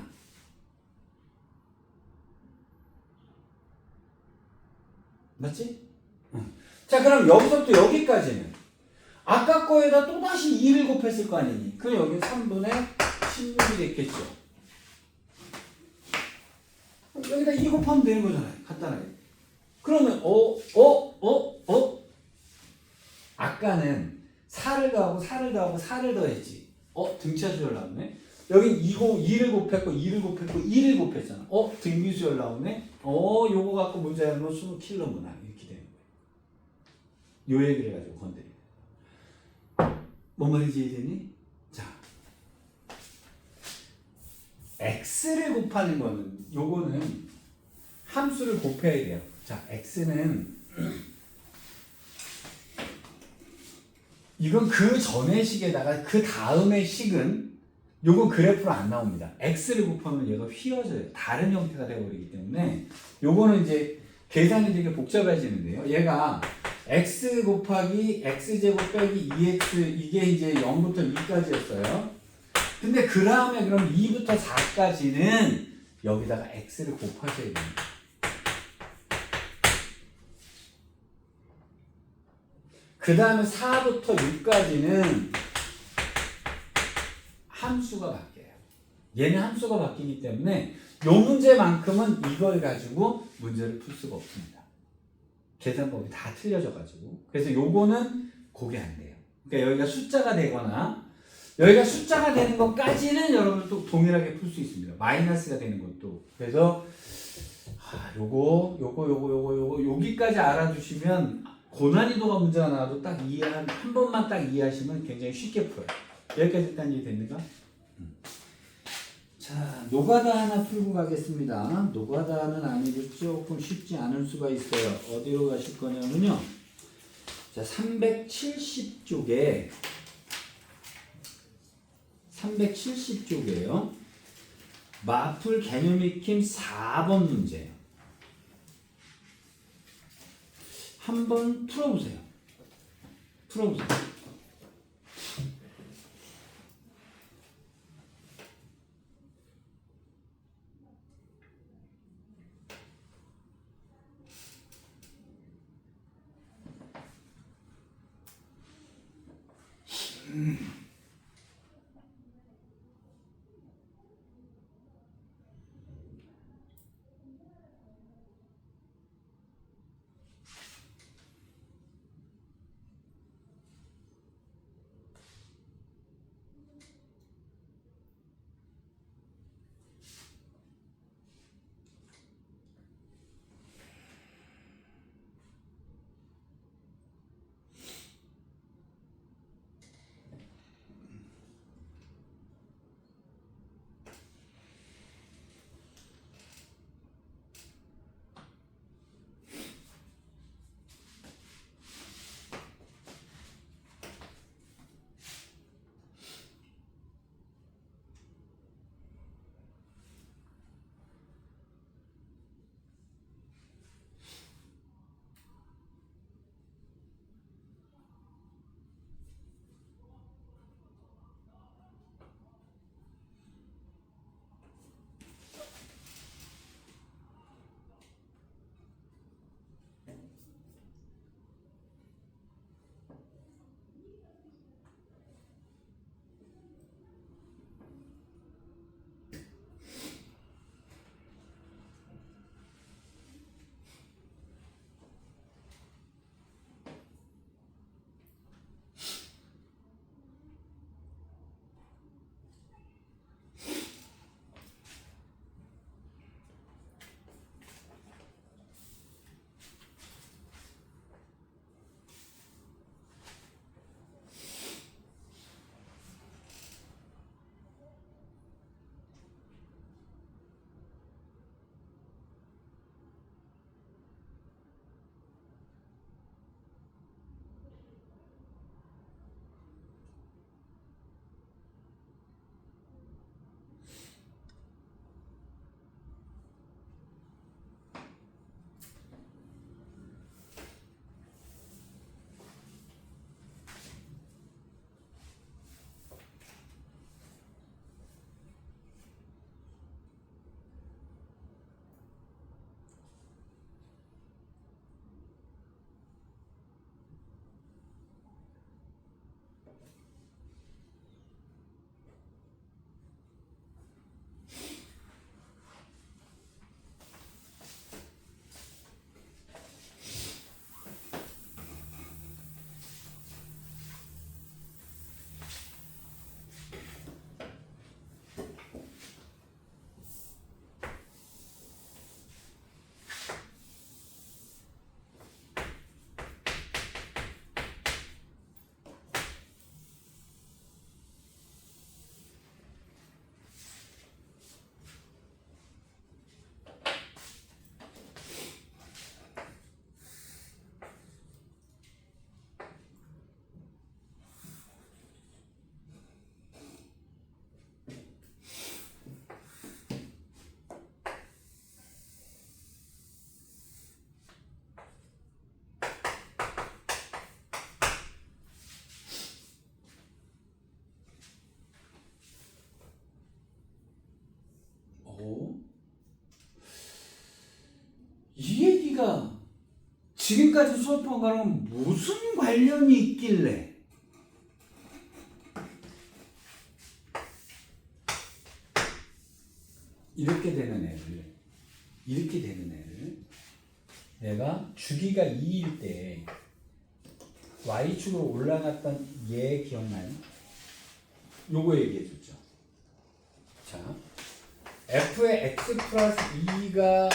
맞지? 자, 그럼 여기서부터 여기까지는 아까 거에다 또다시 2를 곱했을 거 아니니? 그럼 여기는 3분의 16이 됐겠죠. 여기다 2 곱하면 되는 거잖아요. 간단하게. 그러면 아까는 4를 더하고 4를 더했지. 등차수열 나오네. 여긴 2를 곱했고 2를 곱했고 2를 곱했잖아. 등비수열 나오네. 요거 갖고 문제 하면 20kg구나. 이렇게 되는 거예요. 요 얘기를 가지고 건드리고. 뭔 말인지 이해되니? 자, x를 곱하는 거는 요거는 함수를 곱해야 돼요. 자, x는 이건 그 전의 식에다가 그 다음의 식은 요건 그래프로 안 나옵니다. x를 곱하면 얘가 휘어져요. 다른 형태가 되어버리기 때문에 요거는 이제 계산이 되게 복잡해지는데요. 얘가 x 곱하기 x제곱 빼기 2x 이게 이제 0부터 2까지였어요. 근데 그 다음에 그럼 2부터 4까지는 여기다가 x를 곱하셔야 됩니다. 그 다음에 4부터 6까지는 함수가 바뀌어요. 얘는 함수가 바뀌기 때문에 요 문제만큼은 이걸 가지고 문제를 풀 수가 없습니다. 계산법이 다 틀려져가지고. 그래서 요거는 그게 안 돼요. 그러니까 여기가 숫자가 되거나 여기가 숫자가 되는 것까지는 여러분 또 동일하게 풀 수 있습니다. 마이너스가 되는 것도. 그래서 요거 여기까지 알아두시면 고난이도가 문제가 나와도 딱 한 번만 딱 이해하시면 굉장히 쉽게 풀어요. 여기까지 일단 이해됐는가? 자, 노가다 하나 풀고 가겠습니다. 노가다는 아니고 조금 쉽지 않을 수가 있어요. 어디로 가실 거냐면요. 자, 370쪽에 370쪽이에요. 마플 개념 익힘 4번 문제예요. 한번 풀어보세요. 풀어보세요. 지금까지 수업한 거랑 무슨 관련이 있길래 이렇게 되는 애를 내가 주기가 2일 때 y축으로 올라갔던 얘 기억나요? 요거 얘기해줬죠. 자, f의 x 플러스 2가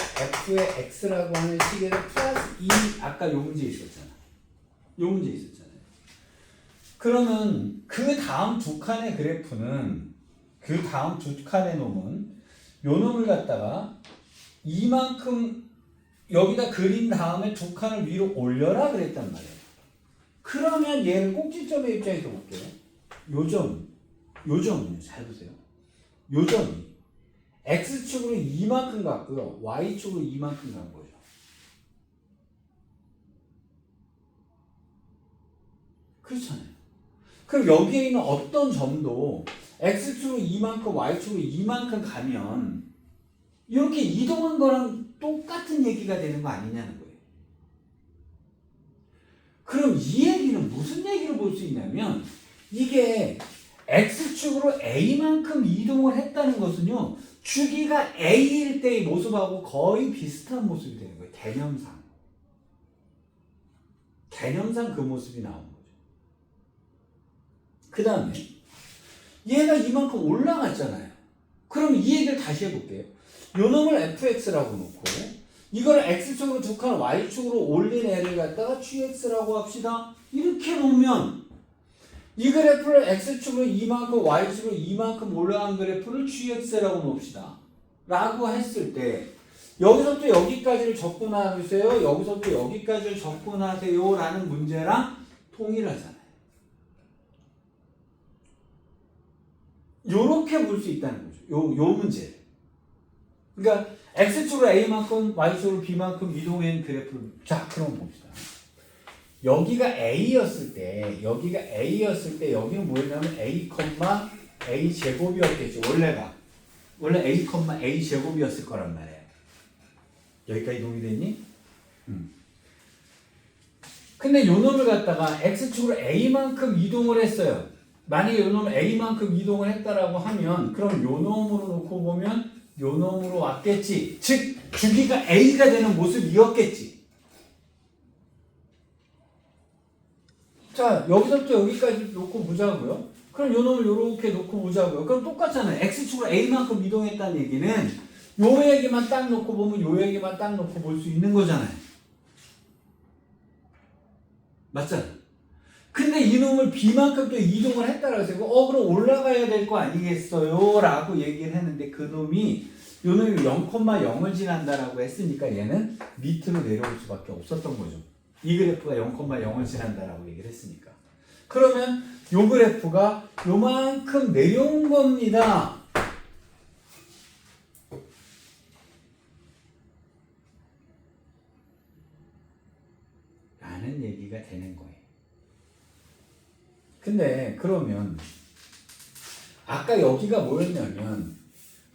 f의 x라고 하는 시계를 플러스 2 아까 요 문제 있었잖아. 요 문제 있었잖아요. 그러면 그 다음 두 칸의 그래프는 그 다음 두 칸의 놈은 요 놈을 갖다가 이만큼 여기다 그린 다음에 두 칸을 위로 올려라 그랬단 말이에요. 그러면 얘는 꼭지점의 입장에서 볼게요. 요 점은요. 잘 보세요. 요 점이 x축으로 이만큼 갔고요. y축으로 이만큼 간 거죠. 그렇잖아요. 그럼 여기에 있는 어떤 점도 x축으로 이만큼 y축으로 이만큼 가면 이렇게 이동한 거랑 똑같은 얘기가 되는 거 아니냐는 거예요. 그럼 이 얘기는 무슨 얘기를 볼 수 있냐면 이게 x축으로 a만큼 이동을 했다는 것은요. 주기가 a일 때의 모습하고 거의 비슷한 모습이 되는 거예요. 개념상 그 모습이 나오는 거죠. 그 다음에 얘가 이만큼 올라갔잖아요. 그럼 이 얘기를 다시 해볼게요. 요 놈을 fx라고 놓고 이걸 x축으로 두 칸 y축으로 올린 애를 갖다가 gx라고 합시다. 이렇게 놓으면 이 그래프를 x축으로 이만큼 y축으로 이만큼 올라간 그래프를 gx라고 놓읍시다. 라고 했을 때 여기서부터 여기까지를 접근하세요. 여기서부터 여기까지를 접근하세요. 라는 문제랑 동일하잖아요. 요렇게 볼 수 있다는 거죠. 요 문제. 그러니까 x축으로 a만큼 y축으로 b만큼 이동한 그래프를 자 그럼 봅시다. 여기가 a였을 때 여기는 뭐였냐면 a 제곱이었겠죠. 원래 a 제곱이었을 거란 말이에요. 여기까지 동의되니? 근데 요 놈을 갖다가 x축으로 a만큼 이동을 했어요. 만약에 요 놈을 a만큼 이동을 했다라고 하면 그럼 요 놈으로 놓고 보면 요 놈으로 왔겠지. 즉 주기가 a가 되는 모습이었겠지. 자 여기서부터 여기까지 놓고 보자고요. 그럼 요 놈을 요렇게 놓고 보자고요. 그럼 똑같잖아요. x축으로 a만큼 이동했다는 얘기는 요 얘기만 딱 놓고 보면 요 얘기만 딱 놓고 볼 수 있는 거잖아요. 맞잖아. 근데 이 놈을 b만큼 또 이동을 했다라고 해서 그럼 올라가야 될 거 아니겠어요? 라고 얘기를 했는데 그 놈이 요 놈이 0,0을 지난다라고 했으니까 얘는 밑으로 내려올 수밖에 없었던 거죠. 이 그래프가 0,0을 지난다라고 얘기를 했으니까. 그러면 요 그래프가 요만큼 내려온 겁니다. 라는 얘기가 되는 거예요. 근데 그러면 아까 여기가 뭐였냐면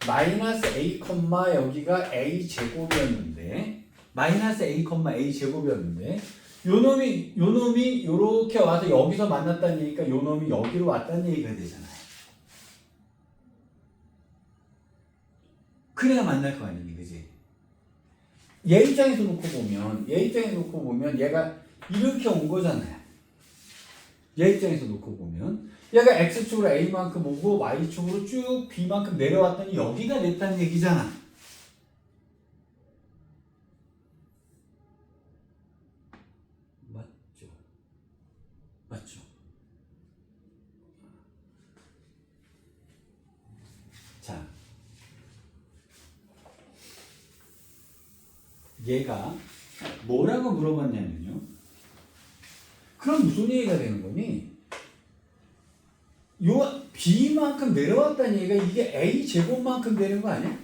마이너스 a, 여기가 a 제곱이었는데 마이너스 a, a 제곱이었는데 요 놈이 요렇게 와서 여기서 만났다는 얘기니까 요 놈이 여기로 왔다는 얘기가 되잖아요. 그래야 만날 거 아니니, 그지? 얘 입장에서 놓고 보면 얘가 이렇게 온 거잖아요. 얘 입장에서 놓고 보면 얘가 x축으로 a만큼 오고 y축으로 쭉 b만큼 내려왔더니 여기가 됐다는 얘기잖아. 맞죠? 자, 얘가 뭐라고 물어봤냐면요. 그럼 무슨 얘기가 되는 거니? 요 b만큼 내려왔다는 얘기가 이게 a 제곱만큼 되는 거 아니야?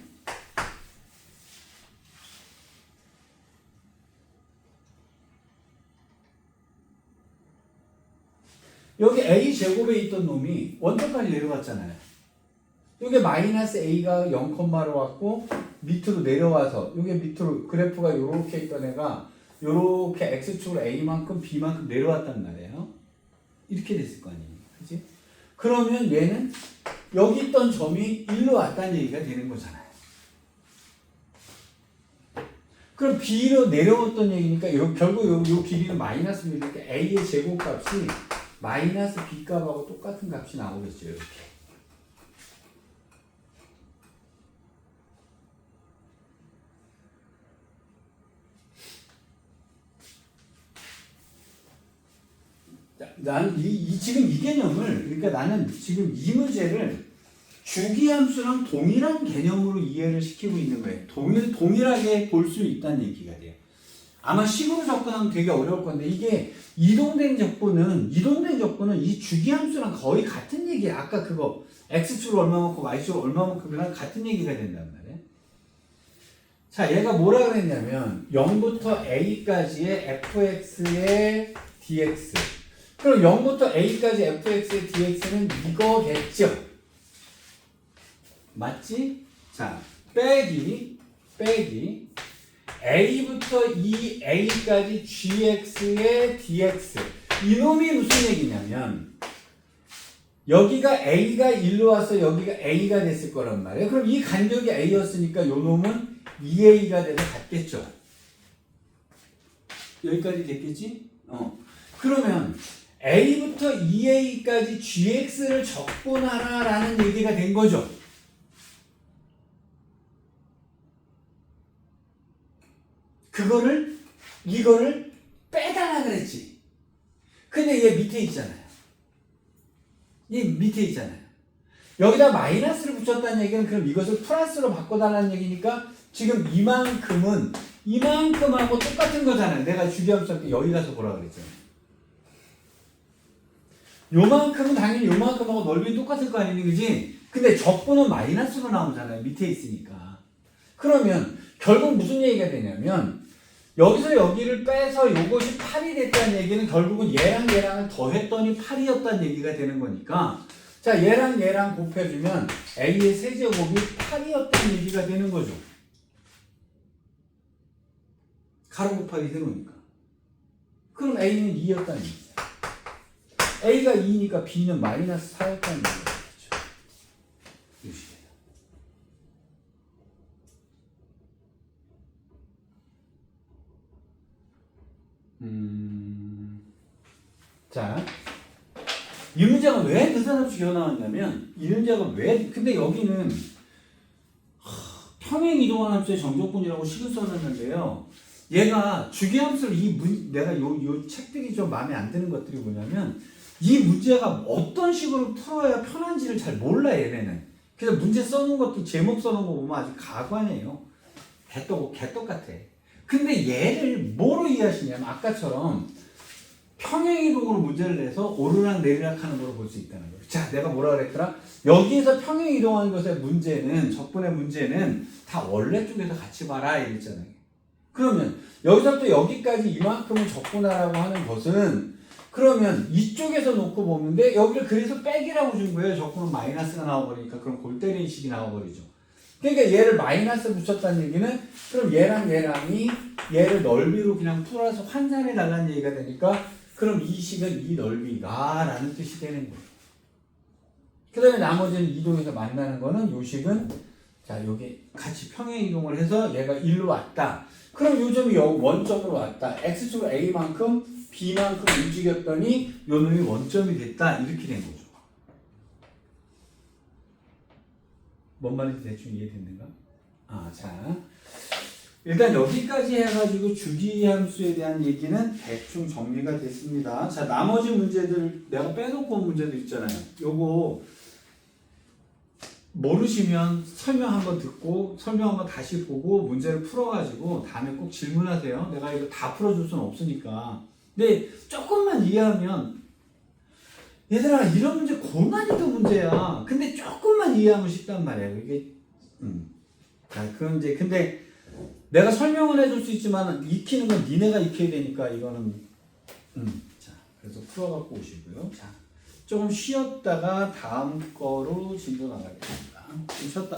여기 a 제곱에 있던 놈이 원점까지 내려갔잖아요. 이게 마이너스 a가 0,로 왔고 밑으로 내려와서 이게 밑으로 그래프가 이렇게 있던 애가 요렇게 x축으로 a만큼 b만큼 내려왔단 말이에요. 이렇게 됐을 거 아니에요. 그지? 그러면 얘는 여기 있던 점이 일로 왔다는 얘기가 되는 거잖아요. 그럼 b로 내려왔던 얘기니까 결국 요 길이는 마이너스 b니까 a의 제곱값이 마이너스 b 값하고 똑같은 값이 나오겠죠. 이렇게. 나는 지금 이 개념을, 그러니까 나는 지금 이 문제를 주기함수랑 동일한 개념으로 이해를 시키고 있는 거예요. 동일하게 볼 수 있다는 얘기가 돼요. 아마 식으로 접근하면 되게 어려울 건데, 이게 이동된 적분은 이 주기함수랑 거의 같은 얘기야. 아까 그거 x축으로 얼마만큼 y축으로 얼마만큼이랑 같은 얘기가 된단 말이에요. 자, 얘가 뭐라 그랬냐면 0부터 a까지의 fx의 dx. 그럼 0부터 a까지 fx의 dx는 이거겠죠? 맞지? 자, 빼기 a부터 이 a까지 gx의 dx. 이놈이 무슨 얘기냐면 여기가 a가 1로 와서 여기가 a가 됐을 거란 말이에요. 그럼 이 간격이 a였으니까 요 놈은 2a가 돼서 같겠죠? 여기까지 됐겠지? 그러면 a부터 2a까지 gx를 적분하라라는 얘기가 된 거죠. 이거를 빼달라 그랬지. 근데 얘 밑에 있잖아요. 여기다 마이너스를 붙였다는 얘기는 그럼 이것을 플러스로 바꿔달라는 얘기니까 지금 이만큼하고 똑같은 거잖아요. 내가 주기함수 할 때 여기 가서 보라 그랬잖아요. 요만큼은 당연히 요만큼하고 넓이는 똑같을 거 아니니, 그지? 근데 적분은 마이너스로 나오잖아요. 밑에 있으니까. 그러면 결국 무슨 얘기가 되냐면 여기서 여기를 빼서 요것이 8이 됐다는 얘기는 결국은 얘랑 얘랑을 더했더니 8이었다는 얘기가 되는 거니까, 자, 얘랑 곱해주면 a의 세제곱이 8이었다는 얘기가 되는 거죠. 가로 곱하기 세로니까. 그럼 a는 2였다는 얘기죠. a가 2니까 b는 마이너스 4였다는 얘기죠. 자, 이 문제가 왜 느닷없이 기어 나왔냐면, 근데 여기는 평행 이동한 함수의 정적분이라고 식을 써놨는데요. 얘가 주기함수를 내가 요 책들이 좀 마음에 안 드는 것들이 뭐냐면, 이 문제가 어떤 식으로 풀어야 편한지를 잘 몰라, 얘네는. 그래서 문제 써놓은 것도 제목 써놓은 거 보면 아주 가관이에요. 개떡 같아. 근데 얘를 뭐로 이해하시냐면 아까처럼 평행이동으로 문제를 내서 오르락 내리락 하는 걸로 볼 수 있다는 거예요. 자, 내가 뭐라 그랬더라? 여기에서 평행이동하는 것의 문제는, 적분의 문제는 다 원래 쪽에서 같이 봐라 이랬잖아요. 그러면 여기서부터 여기까지 이만큼을 적분하라고 하는 것은, 그러면 이쪽에서 놓고 보는데 여기를 그래서 빼기라고 준 거예요. 적분은 마이너스가 나와버리니까. 그럼 골 때리는 식이 나와버리죠. 그러니까 얘를 마이너스 붙였다는 얘기는, 그럼 얘랑이 얘를 넓이로 그냥 풀어서 환산해 달라는 얘기가 되니까, 그럼 이 식은 이 넓이가 라는 뜻이 되는 거예요. 그 다음에 나머지는 이동해서 만나는 거는 요 식은, 자, 여기 같이 평행 이동을 해서 얘가 1로 왔다. 그럼 요 점이 원점으로 왔다. x축으로 a만큼 b만큼 움직였더니 요 놈이 원점이 됐다. 이렇게 된 거죠. 뭔 말인지 대충 이해됐는가? 자, 일단 여기까지 해가지고 주기함수에 대한 얘기는 대충 정리가 됐습니다. 자, 나머지 문제들 내가 빼놓고 온 문제도 있잖아요. 요거 모르시면 설명 한번 듣고 설명 한번 다시 보고 문제를 풀어가지고 다음에 꼭 질문하세요. 내가 이거 다 풀어줄 수는 없으니까. 근데 조금만 이해하면, 얘들아 이런 문제 고난이도 문제야. 근데 조금만 이해하면 쉽단 말이야. 이게 자, 그럼 이제 근데 내가 설명을 해줄 수 있지만 익히는 건 니네가 익혀야 되니까 이거는 자, 그래서 풀어갖고 오시고요. 자, 조금 쉬었다가 다음 거로 진도 나가겠습니다. 좀 쉬었다.